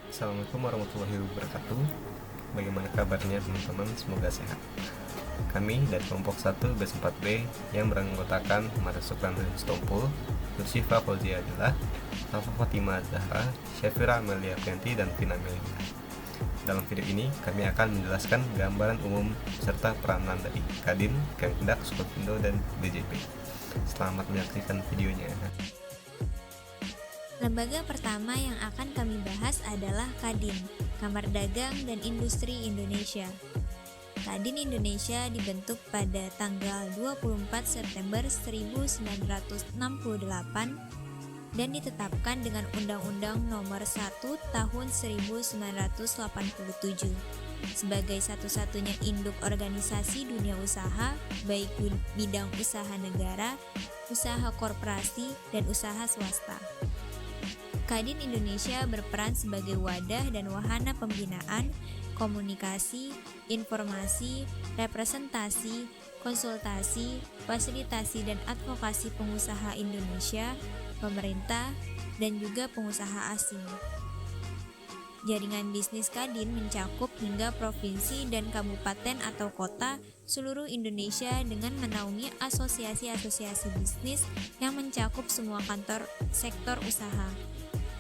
Assalamualaikum warahmatullahi wabarakatuh. Bagaimana kabarnya teman-teman? Semoga sehat. Kami dari kelompok 1 BES 4B yang beranggotakan Mada Sukran Stompul, Nursifa Fauzia Adillah, Alfa Fatima Zahra, Syafira Amelia Fianti, dan Vina Melinda. Dalam video ini kami akan menjelaskan gambaran umum serta peranan dari Kadin, Kemdak, Skopindo, dan BJP. Selamat menyaksikan videonya. Lembaga pertama yang akan kami bahas adalah Kadin, Kamar Dagang dan Industri Indonesia. Kadin Indonesia dibentuk pada tanggal 24 September 1968 dan ditetapkan dengan Undang-Undang Nomor 1 Tahun 1987 sebagai satu-satunya induk organisasi dunia usaha, baik bidang usaha negara, usaha korporasi, dan usaha swasta. Kadin Indonesia berperan sebagai wadah dan wahana pembinaan, komunikasi, informasi, representasi, konsultasi, fasilitasi dan advokasi pengusaha Indonesia, pemerintah, dan juga pengusaha asing. Jaringan bisnis Kadin mencakup hingga provinsi dan kabupaten atau kota seluruh Indonesia dengan menaungi asosiasi-asosiasi bisnis yang mencakup semua kantor sektor usaha.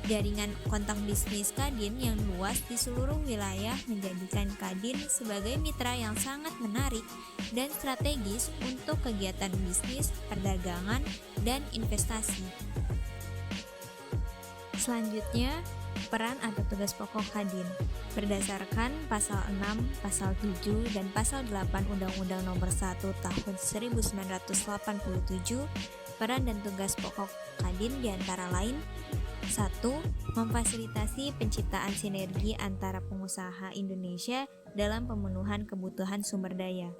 Jaringan kontak bisnis Kadin yang luas di seluruh wilayah menjadikan Kadin sebagai mitra yang sangat menarik dan strategis untuk kegiatan bisnis, perdagangan, dan investasi. Selanjutnya, peran atau tugas pokok Kadin. Berdasarkan Pasal 6, Pasal 7, dan Pasal 8 Undang-Undang Nomor 1 Tahun 1987, peran dan tugas pokok Kadin diantara lain: 1. Memfasilitasi penciptaan sinergi antara pengusaha Indonesia dalam pemenuhan kebutuhan sumber daya.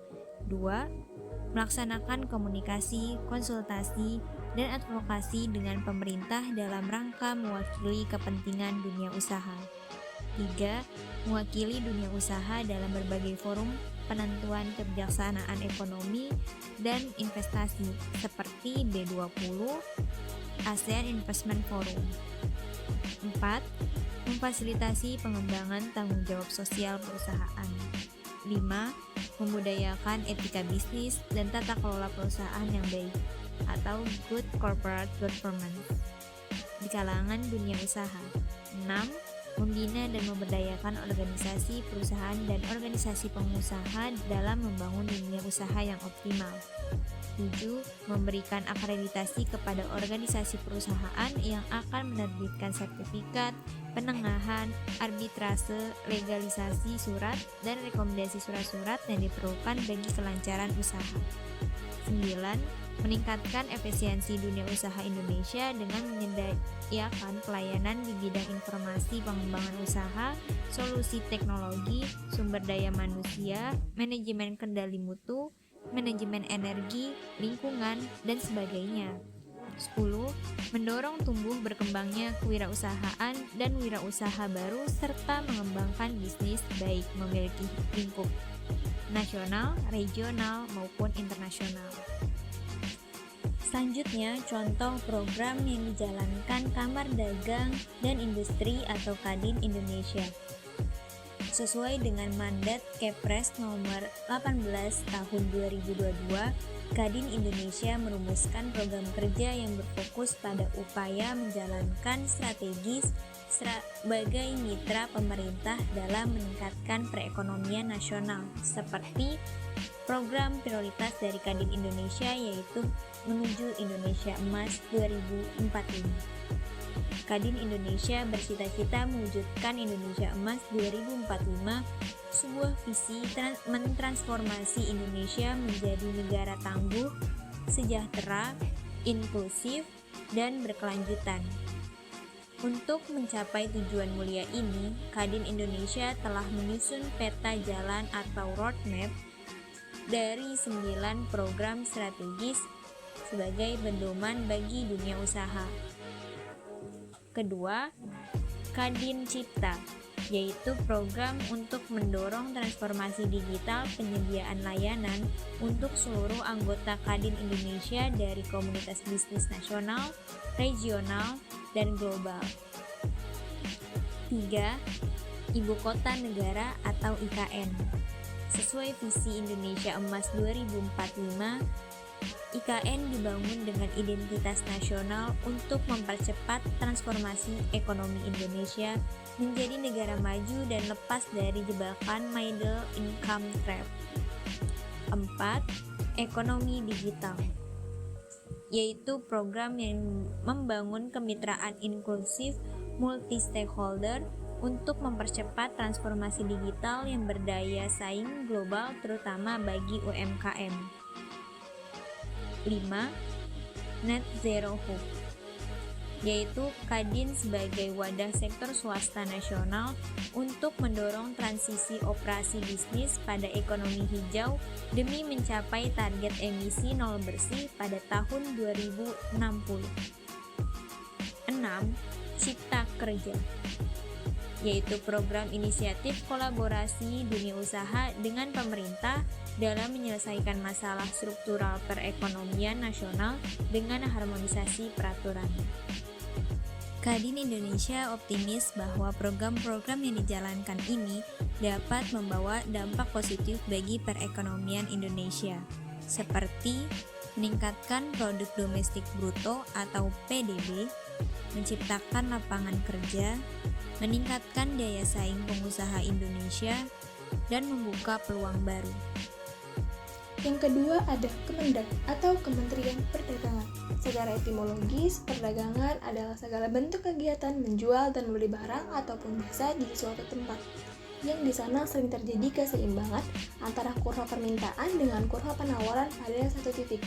2. Melaksanakan komunikasi, konsultasi, dan advokasi dengan pemerintah dalam rangka mewakili kepentingan dunia usaha. 3. Mewakili dunia usaha dalam berbagai forum penentuan kebijaksanaan ekonomi dan investasi seperti B20, ASEAN Investment Forum. 4. Memfasilitasi pengembangan tanggung jawab sosial perusahaan. 5. Membudayakan etika bisnis dan tata kelola perusahaan yang baik atau good corporate governance di kalangan dunia usaha. 6. Membina dan memberdayakan organisasi perusahaan dan organisasi pengusaha dalam membangun dunia usaha yang optimal. 7. Memberikan akreditasi kepada organisasi perusahaan yang akan menerbitkan sertifikat, penengahan, arbitrase, legalisasi surat, dan rekomendasi surat-surat yang diperlukan bagi kelancaran usaha. 9. Meningkatkan efisiensi dunia usaha Indonesia dengan menyediakan pelayanan di bidang informasi pengembangan usaha, solusi teknologi, sumber daya manusia, manajemen kendali mutu, manajemen energi, lingkungan, dan sebagainya. 10. Mendorong tumbuh berkembangnya kewirausahaan dan wirausaha baru serta mengembangkan bisnis baik memiliki lingkup nasional, regional, maupun internasional. Selanjutnya, contoh program yang dijalankan Kamar Dagang dan Industri atau Kadin Indonesia. Sesuai dengan mandat Kepres nomor 18 tahun 2022, Kadin Indonesia merumuskan program kerja yang berfokus pada upaya menjalankan strategis sebagai mitra pemerintah dalam meningkatkan perekonomian nasional, seperti program prioritas dari Kadin Indonesia yaitu menuju Indonesia Emas 2045. Kadin Indonesia bercita-cita mewujudkan Indonesia Emas 2045, sebuah visi mentransformasi Indonesia menjadi negara tangguh, sejahtera, inklusif, dan berkelanjutan. Untuk mencapai tujuan mulia ini, Kadin Indonesia telah menyusun peta jalan atau roadmap dari 9 program strategis sebagai pedoman bagi dunia usaha. Kedua, Kadin Cipta, yaitu program untuk mendorong transformasi digital penyediaan layanan untuk seluruh anggota Kadin Indonesia dari komunitas bisnis nasional, regional, dan global. 3. Ibu Kota Negara atau IKN. Sesuai visi Indonesia Emas 2045, IKN dibangun dengan identitas nasional untuk mempercepat transformasi ekonomi Indonesia menjadi negara maju dan lepas dari jebakan middle income trap. 4. Ekonomi digital, yaitu program yang membangun kemitraan inklusif multi-stakeholder untuk mempercepat transformasi digital yang berdaya saing global terutama bagi UMKM. 5. Net Zero Hub, yaitu Kadin sebagai wadah sektor swasta nasional untuk mendorong transisi operasi bisnis pada ekonomi hijau demi mencapai target emisi nol bersih pada tahun 2060. 6. Cipta Kerja, yaitu program inisiatif kolaborasi dunia usaha dengan pemerintah dalam menyelesaikan masalah struktural perekonomian nasional dengan harmonisasi peraturan. Kadin Indonesia optimis bahwa program-program yang dijalankan ini dapat membawa dampak positif bagi perekonomian Indonesia, seperti meningkatkan produk domestik bruto atau PDB, menciptakan lapangan kerja, meningkatkan daya saing pengusaha Indonesia, dan membuka peluang baru. Yang kedua ada Kemendak atau Kementerian Perdagangan. Secara etimologis, perdagangan adalah segala bentuk kegiatan menjual dan membeli barang ataupun jasa di suatu tempat, yang di sana sering terjadi keseimbangan antara kurva permintaan dengan kurva penawaran pada satu titik.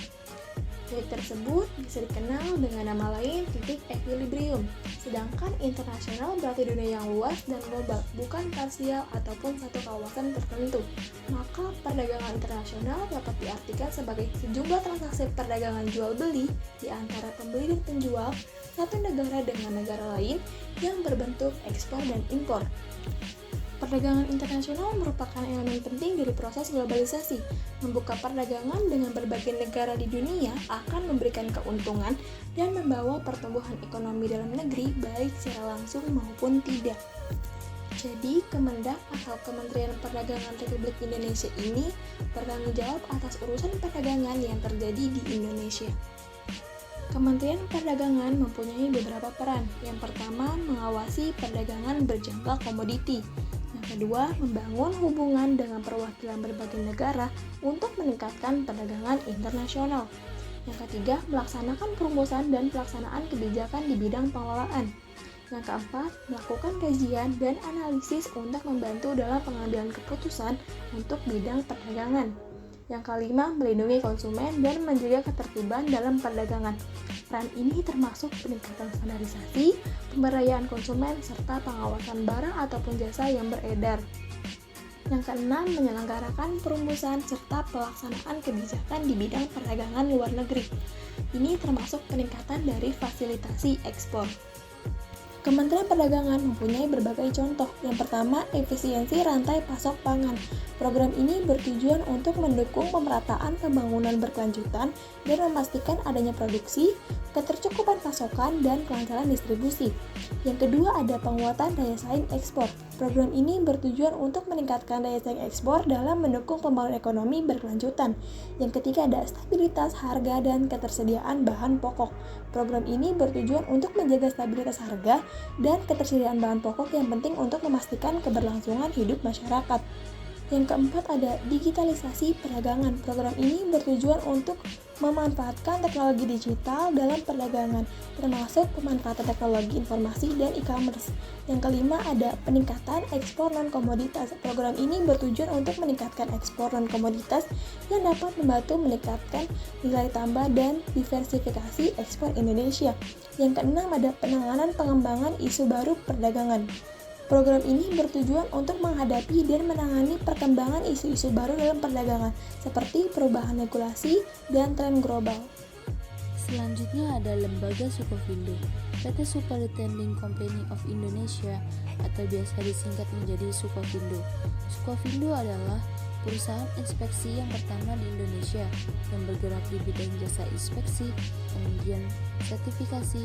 Titik tersebut bisa dikenal dengan nama lain titik equilibrium. Sedangkan internasional berarti dunia yang luas dan global, bukan parsial ataupun satu kawasan tertentu. Maka perdagangan internasional dapat diartikan sebagai sejumlah transaksi perdagangan jual beli di antara pembeli dan penjual satu negara dengan negara lain yang berbentuk ekspor dan impor. Perdagangan internasional merupakan elemen penting dari proses globalisasi. Membuka perdagangan dengan berbagai negara di dunia akan memberikan keuntungan dan membawa pertumbuhan ekonomi dalam negeri baik secara langsung maupun tidak. Jadi, Kemendak atau Kementerian Perdagangan Republik Indonesia ini bertanggung jawab atas urusan perdagangan yang terjadi di Indonesia. Kementerian Perdagangan mempunyai beberapa peran. Yang pertama, mengawasi perdagangan berjangka komoditi. Yang kedua, membangun hubungan dengan perwakilan berbagai negara untuk meningkatkan perdagangan internasional. Yang ketiga, melaksanakan perumusan dan pelaksanaan kebijakan di bidang pengelolaan. Yang keempat, melakukan kajian dan analisis untuk membantu dalam pengambilan keputusan untuk bidang perdagangan. Yang kelima, melindungi konsumen dan menjaga ketertiban dalam perdagangan. Peran ini termasuk peningkatan standarisasi, pemberdayaan konsumen, serta pengawasan barang ataupun jasa yang beredar. Yang keenam, menyelenggarakan perumusan serta pelaksanaan kebijakan di bidang perdagangan luar negeri. Ini termasuk peningkatan dari fasilitasi ekspor. Kementerian Perdagangan mempunyai berbagai contoh. Yang pertama, efisiensi rantai pasok pangan. Program ini bertujuan untuk mendukung pemerataan pembangunan berkelanjutan dan memastikan adanya produksi, ketercukupan pasokan, dan kelancaran distribusi. Yang kedua, ada penguatan daya saing ekspor. Program ini bertujuan untuk meningkatkan daya saing ekspor dalam mendukung pembangunan ekonomi berkelanjutan. Yang ketiga, ada stabilitas harga dan ketersediaan bahan pokok. Program ini bertujuan untuk menjaga stabilitas harga dan ketersediaan bahan pokok yang penting untuk memastikan keberlangsungan hidup masyarakat. Yang keempat ada digitalisasi perdagangan. Program ini bertujuan untuk memanfaatkan teknologi digital dalam perdagangan, termasuk pemanfaatan teknologi informasi dan e-commerce. Yang kelima ada peningkatan ekspor non-komoditas. Program ini bertujuan untuk meningkatkan ekspor non-komoditas yang dapat membantu meningkatkan nilai tambah dan diversifikasi ekspor Indonesia. Yang keenam ada penanganan pengembangan isu baru perdagangan. Program ini bertujuan untuk menghadapi dan menangani perkembangan isu-isu baru dalam perdagangan, seperti perubahan regulasi dan tren global. Selanjutnya ada Lembaga Sukovindo, PT Superintending Company of Indonesia atau biasa disingkat menjadi Sukovindo. Sukovindo adalah perusahaan inspeksi yang pertama di Indonesia yang bergerak di bidang jasa inspeksi, pengujian, sertifikasi,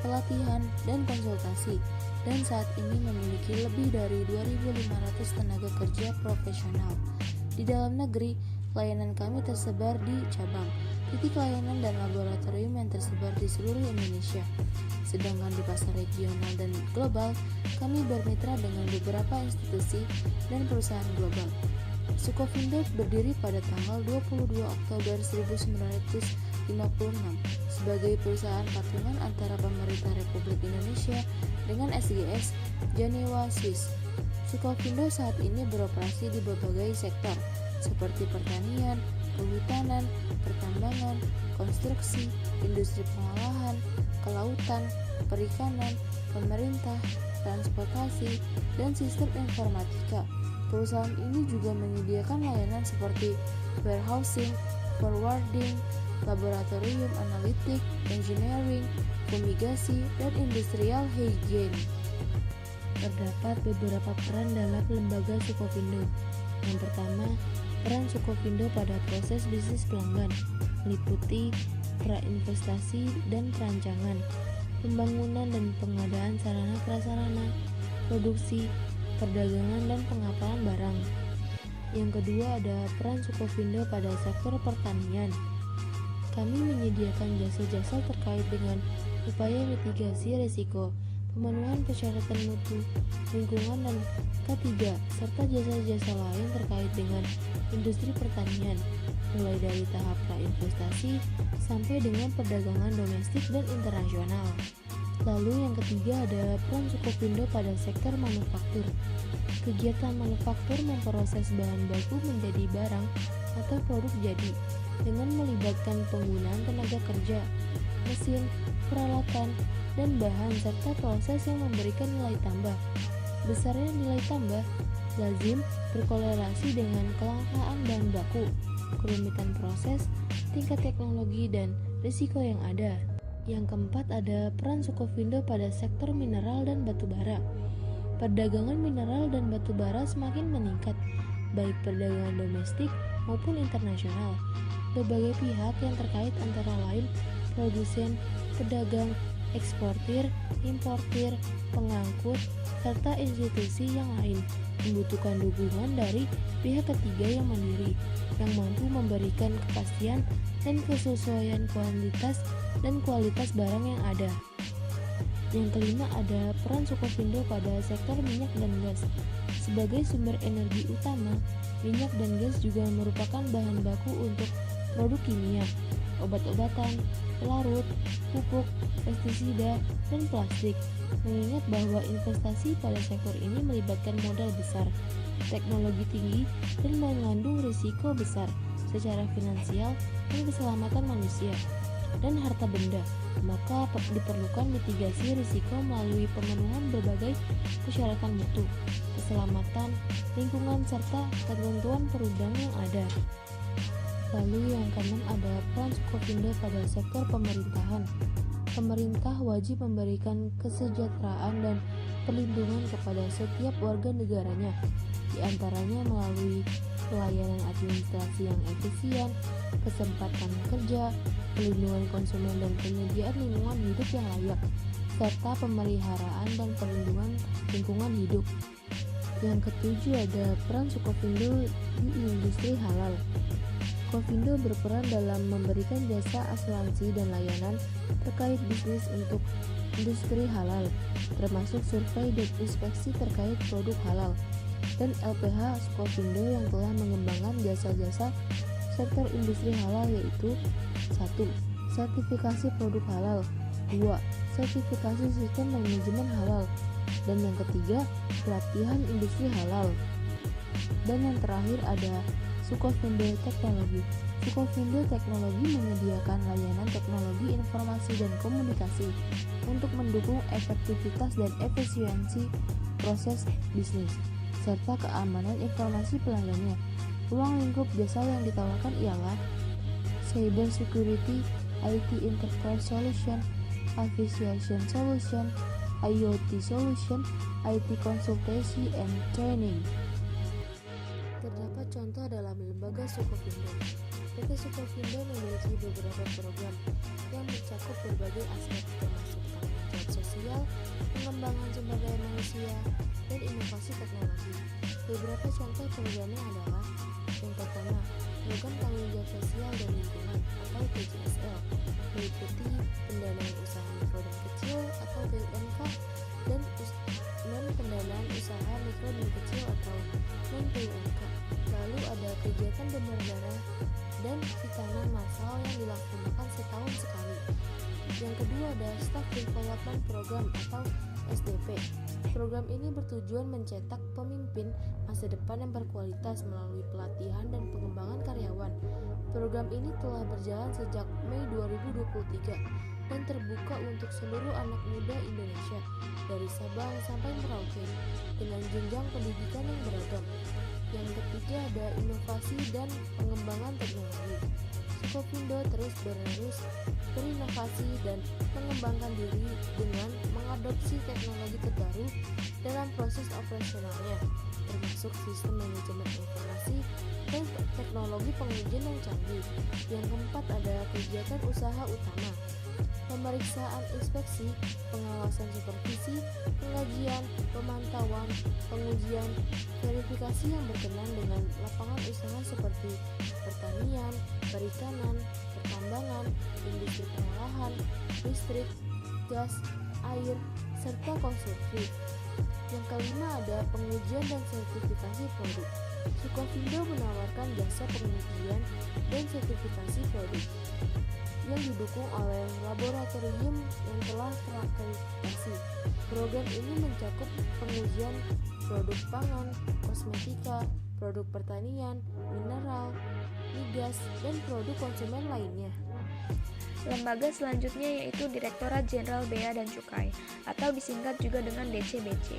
pelatihan, dan konsultasi. dan saat ini memiliki lebih dari 2.500 tenaga kerja profesional. Di dalam negeri, layanan kami tersebar di cabang, titik layanan dan laboratorium yang tersebar di seluruh Indonesia. Sedangkan di pasar regional dan global, kami bermitra dengan beberapa institusi dan perusahaan global. Sukovindo berdiri pada tanggal 22 Oktober 1956 sebagai perusahaan patungan antara pemerintah Republik Indonesia dengan SGS Jenewa, Swiss. Sukovindo saat ini beroperasi di berbagai sektor seperti pertanian, kehutanan, pertambangan, konstruksi, industri pengolahan, kelautan, perikanan, pemerintah, transportasi, dan sistem informatika. Perusahaan ini juga menyediakan layanan seperti warehousing, forwarding, laboratorium analitik, engineering, fumigasi, dan industrial hygiene. Terdapat beberapa peran dalam lembaga Sukovindo. Yang pertama, peran Sukovindo pada proses bisnis pelanggan, meliputi prainvestasi dan perancangan, pembangunan dan pengadaan sarana prasarana, produksi, perdagangan dan pengapalan barang. Yang kedua ada peran Sukovindo pada sektor pertanian. Kami menyediakan jasa-jasa terkait dengan upaya mitigasi risiko, pemenuhan persyaratan mutu, lingkungan dan ketiga, serta jasa-jasa lain terkait dengan industri pertanian, mulai dari tahap prainvestasi sampai dengan perdagangan domestik dan internasional. Lalu yang ketiga ada peran Sukovindo pada sektor manufaktur. Kegiatan manufaktur memproses bahan baku menjadi barang atau produk jadi dengan melibatkan penggunaan tenaga kerja, mesin, peralatan, dan bahan serta proses yang memberikan nilai tambah. Besarnya nilai tambah lazim berkorelasi dengan kelangkaan bahan baku, kerumitan proses, tingkat teknologi, dan risiko yang ada. Yang keempat ada peran Sukovindo pada sektor mineral dan batubara. Perdagangan mineral dan batubara semakin meningkat, baik perdagangan domestik maupun internasional. Berbagai pihak yang terkait antara lain produsen, pedagang, eksportir, importir, pengangkut, serta institusi yang lain membutuhkan dukungan dari pihak ketiga yang mandiri, yang mampu memberikan kepastian dan kesesuaian kuantitas dan kualitas barang yang ada. Yang kelima ada peran Sukovindo pada sektor minyak dan gas. Sebagai sumber energi utama, minyak dan gas juga merupakan bahan baku untuk produk kimia, obat-obatan, pelarut, pupuk, pestisida, dan plastik. Mengingat bahwa investasi pada sektor ini melibatkan modal besar, teknologi tinggi, dan mengandung risiko besar secara finansial dan keselamatan manusia dan harta benda, maka diperlukan mitigasi risiko melalui pemenuhan berbagai persyaratan mutu, keselamatan, lingkungan, serta ketentuan perundang yang ada. Lalu yang keenam ada peran Sukovindo pada sektor pemerintahan. Pemerintah wajib memberikan kesejahteraan dan perlindungan kepada setiap warga negaranya, di antaranya melalui pelayanan administrasi yang efisien, kesempatan kerja, perlindungan konsumen dan penyediaan lingkungan hidup yang layak, serta pemeliharaan dan perlindungan lingkungan hidup. Yang ketujuh ada peran Sukovindo di industri halal. Sukovindo berperan dalam memberikan jasa asuransi dan layanan terkait bisnis untuk industri halal, termasuk survei dan inspeksi terkait produk halal, dan LPH Sukovindo yang telah mengembangkan jasa-jasa sektor industri halal yaitu 1. Sertifikasi produk halal, 2. Sertifikasi sistem manajemen halal, dan yang ketiga, pelatihan industri halal. Dan yang terakhir ada Sukovindo Teknologi. Sukovindo Teknologi menyediakan layanan teknologi informasi dan komunikasi untuk mendukung efektivitas dan efisiensi proses bisnis, serta keamanan informasi pelanggannya. Ruang lingkup jasa yang ditawarkan ialah Cyber Security, IT Enterprise Solution, Aviation Solution, IoT Solution, IT Consultancy and Training. Terdapat contoh dalam lembaga Sukovindo. PT Sukovindo memiliki beberapa program yang mencakup berbagai aspek termasuk tanggung perlindungan sosial, pengembangan sumber daya manusia, dan inovasi teknologi. Beberapa contoh programnya adalah: yang pertama, program tanggung jawab sosial dan lingkungan atau PJSL, meliputi pendanaan usaha mikro dan kecil atau PUMK dan pendanaan usaha mikro dan kecil atau non-PUMK. Lalu ada kegiatan donor darah dan vitamin massal yang dilaksanakan setahun sekali. Yang kedua ada Staff Development Program atau SDP. Program ini bertujuan mencetak pemimpin masa depan yang berkualitas melalui pelatihan dan pengembangan karyawan. Program ini telah berjalan sejak Mei 2023 dan terbuka untuk seluruh anak muda Indonesia dari Sabang sampai Merauke dengan jenjang pendidikan yang beragam. Yang ketiga ada inovasi dan pengembangan teknologi. Sukovindo terus berinovasi dan mengembangkan diri dengan mengadopsi teknologi terbaru dalam proses operasionalnya, termasuk sistem manajemen informasi dan teknologi pengujian yang canggih. Yang keempat ada kegiatan usaha utama, pemeriksaan inspeksi, pengawasan supervisi, pengajian, pemantauan, pengujian, verifikasi yang berkenan dengan lapangan usaha seperti pertanian, perikanan, pertambangan, industri pengolahan, listrik, gas, air, serta konstruksi. Yang kelima ada pengujian dan sertifikasi produk. Sukovindo menawarkan jasa pengujian dan sertifikasi produk yang didukung oleh laboratorium yang telah terakreditasi. Program ini mencakup pengujian produk pangan, kosmetika, produk pertanian, mineral, migas, dan produk konsumen lainnya. Lembaga selanjutnya yaitu Direktorat Jenderal Bea dan Cukai atau disingkat juga dengan DCBC.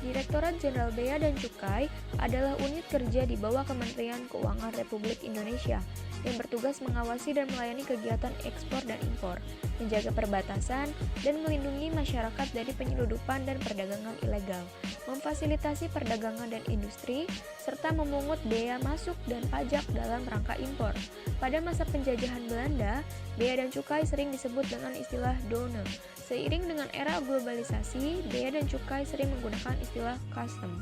Direktorat Jenderal Bea dan Cukai adalah unit kerja di bawah Kementerian Keuangan Republik Indonesia yang bertugas mengawasi dan melayani kegiatan ekspor dan impor, menjaga perbatasan, dan melindungi masyarakat dari penyeludupan dan perdagangan ilegal, memfasilitasi perdagangan dan industri, serta memungut bea masuk dan pajak dalam rangka impor. Pada masa penjajahan Belanda, bea dan cukai sering disebut dengan istilah douane. Seiring dengan era globalisasi, bea dan cukai sering menggunakan istilah custom.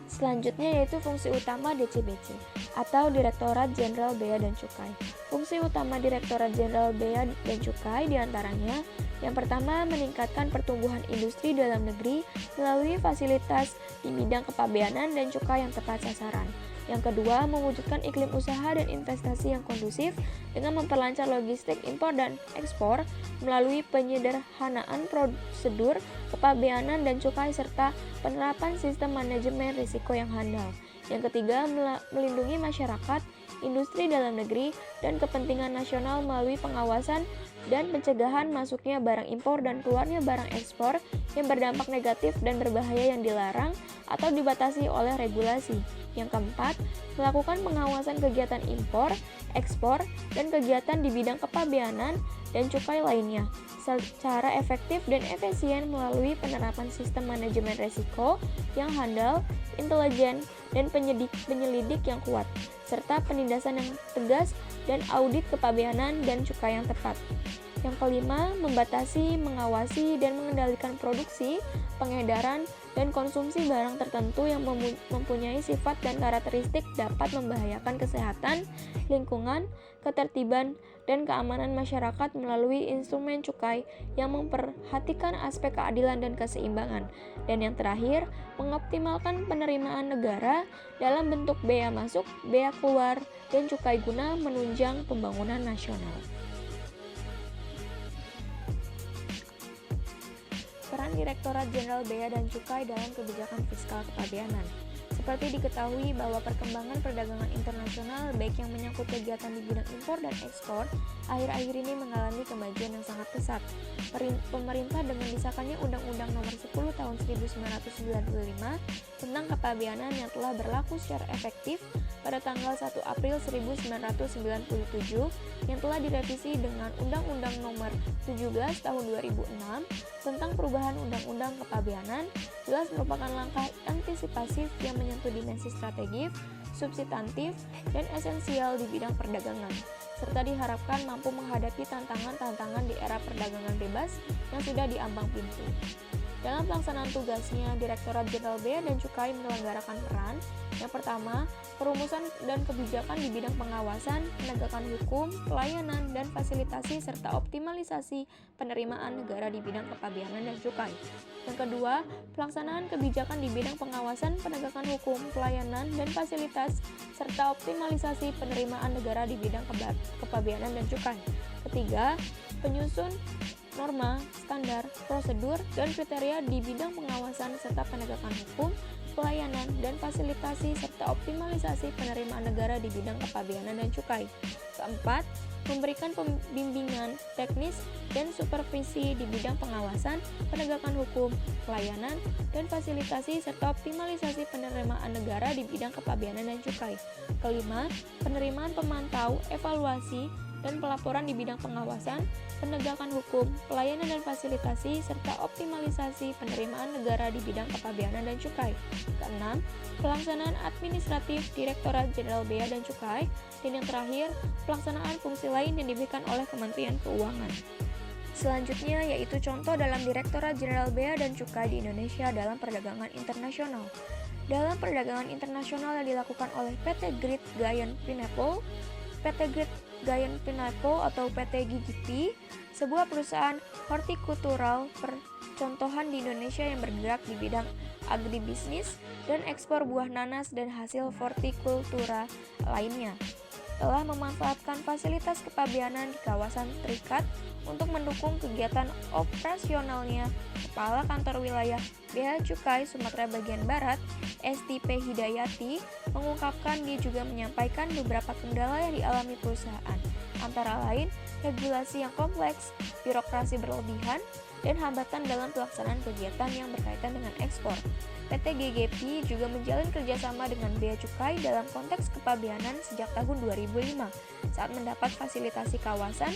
Selanjutnya yaitu fungsi utama DCBC atau Direktorat Jenderal Bea dan Cukai. Fungsi utama Direktorat Jenderal Bea dan Cukai diantaranya: yang pertama, meningkatkan pertumbuhan industri dalam negeri melalui fasilitas di bidang kepabeanan dan cukai yang tepat sasaran. Yang kedua, mewujudkan iklim usaha dan investasi yang kondusif dengan memperlancar logistik impor dan ekspor melalui penyederhanaan prosedur kepabeanan dan cukai serta penerapan sistem manajemen risiko yang handal. Yang ketiga, melindungi masyarakat, industri dalam negeri, dan kepentingan nasional melalui pengawasan dan pencegahan masuknya barang impor dan keluarnya barang ekspor yang berdampak negatif dan berbahaya yang dilarang atau dibatasi oleh regulasi. Yang keempat, melakukan pengawasan kegiatan impor, ekspor, dan kegiatan di bidang kepabeanan dan cukai lainnya secara efektif dan efisien melalui penerapan sistem manajemen risiko yang handal, intelijen, dan penyelidik yang kuat, serta penindasan yang tegas dan audit kepabeanan dan cukai yang tepat. Yang kelima, membatasi, mengawasi, dan mengendalikan produksi, pengedaran, dan konsumsi barang tertentu yang mempunyai sifat dan karakteristik dapat membahayakan kesehatan, lingkungan, ketertiban, dan keamanan masyarakat melalui instrumen cukai yang memperhatikan aspek keadilan dan keseimbangan. Dan yang terakhir, mengoptimalkan penerimaan negara dalam bentuk bea masuk, bea keluar, dan cukai guna menunjang pembangunan nasional. Peran Direktorat Jenderal Bea dan Cukai dalam kebijakan fiskal kepabeanan. Seperti diketahui bahwa perkembangan perdagangan internasional baik yang menyangkut kegiatan di bidang impor dan ekspor akhir-akhir ini mengalami kemajuan yang sangat pesat. Pemerintah dengan disahkannya Undang-Undang Nomor 10 Tahun 1995 tentang kepabeanan yang telah berlaku secara efektif pada tanggal 1 April 1997 yang telah direvisi dengan Undang-Undang Nomor 17 Tahun 2006 tentang perubahan Undang-Undang Kepabeanan jelas merupakan langkah antisipasif yang menyentuh dimensi strategis, substantif, dan esensial di bidang perdagangan. serta diharapkan mampu menghadapi tantangan-tantangan di era perdagangan bebas yang sudah diambang pintu. Dalam pelaksanaan tugasnya, Direktorat Jenderal Bea dan Cukai menyelenggarakan peran. Yang pertama, perumusan dan kebijakan di bidang pengawasan, penegakan hukum, pelayanan, dan fasilitasi serta optimalisasi penerimaan negara di bidang kepabeanan dan cukai. Yang kedua, pelaksanaan kebijakan di bidang pengawasan, penegakan hukum, pelayanan, dan fasilitas serta optimalisasi penerimaan negara di bidang kepabeanan dan cukai. Ketiga, penyusun norma, standar, prosedur, dan kriteria di bidang pengawasan serta penegakan hukum, pelayanan, dan fasilitasi serta optimalisasi penerimaan negara di bidang kepabeanan dan cukai. Keempat, memberikan pembimbingan teknis dan supervisi di bidang pengawasan, penegakan hukum, pelayanan, dan fasilitasi serta optimalisasi penerimaan negara di bidang kepabeanan dan cukai. Kelima, penerimaan pemantau, evaluasi, dan pelaporan di bidang pengawasan, penegakan hukum, pelayanan dan fasilitasi, serta optimalisasi penerimaan negara di bidang kepabeanan dan cukai. Keenam, pelaksanaan administratif Direktorat Jenderal Bea dan Cukai. Dan yang terakhir, pelaksanaan fungsi lain yang diberikan oleh Kementerian Keuangan. Selanjutnya yaitu contoh dalam Direktorat Jenderal Bea dan Cukai di Indonesia dalam perdagangan internasional. Dalam perdagangan internasional yang dilakukan oleh PT Great Giant Pineapple, PT Great Giant Pineapple atau PT GGP, sebuah perusahaan hortikultural percontohan di Indonesia yang bergerak di bidang agribisnis dan ekspor buah nanas dan hasil hortikultura lainnya, telah memanfaatkan fasilitas kepabeanan di kawasan terikat untuk mendukung kegiatan operasionalnya. Kepala Kantor Wilayah Bea Cukai Sumatera Bagian Barat, STP Hidayati, mengungkapkan dia juga menyampaikan beberapa kendala yang dialami perusahaan, antara lain regulasi yang kompleks, birokrasi berlebihan, dan hambatan dalam pelaksanaan kegiatan yang berkaitan dengan ekspor. PT GGP juga menjalin kerjasama dengan Bea Cukai dalam konteks kepabeanan sejak tahun 2005 saat mendapat fasilitasi kawasan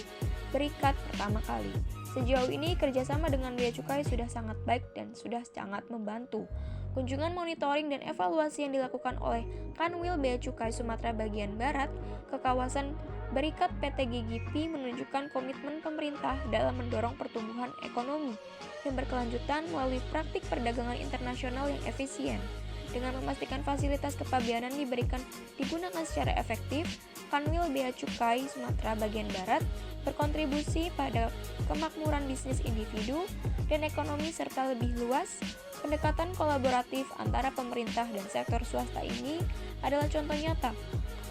berikat pertama kali. Sejauh ini kerjasama dengan Bea Cukai sudah sangat baik dan sudah sangat membantu. Kunjungan monitoring dan evaluasi yang dilakukan oleh Kanwil Bea Cukai Sumatera Bagian Barat ke kawasan berikat PT GGP menunjukkan komitmen pemerintah dalam mendorong pertumbuhan ekonomi yang berkelanjutan melalui praktik perdagangan internasional yang efisien. Dengan memastikan fasilitas kepabeanan digunakan secara efektif, Kanwil Bea Cukai Sumatera Bagian Barat berkontribusi pada kemakmuran bisnis individu dan ekonomi serta lebih luas. Pendekatan kolaboratif antara pemerintah dan sektor swasta ini adalah contoh nyata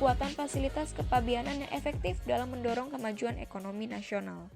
kekuatan fasilitas kepabeanan yang efektif dalam mendorong kemajuan ekonomi nasional.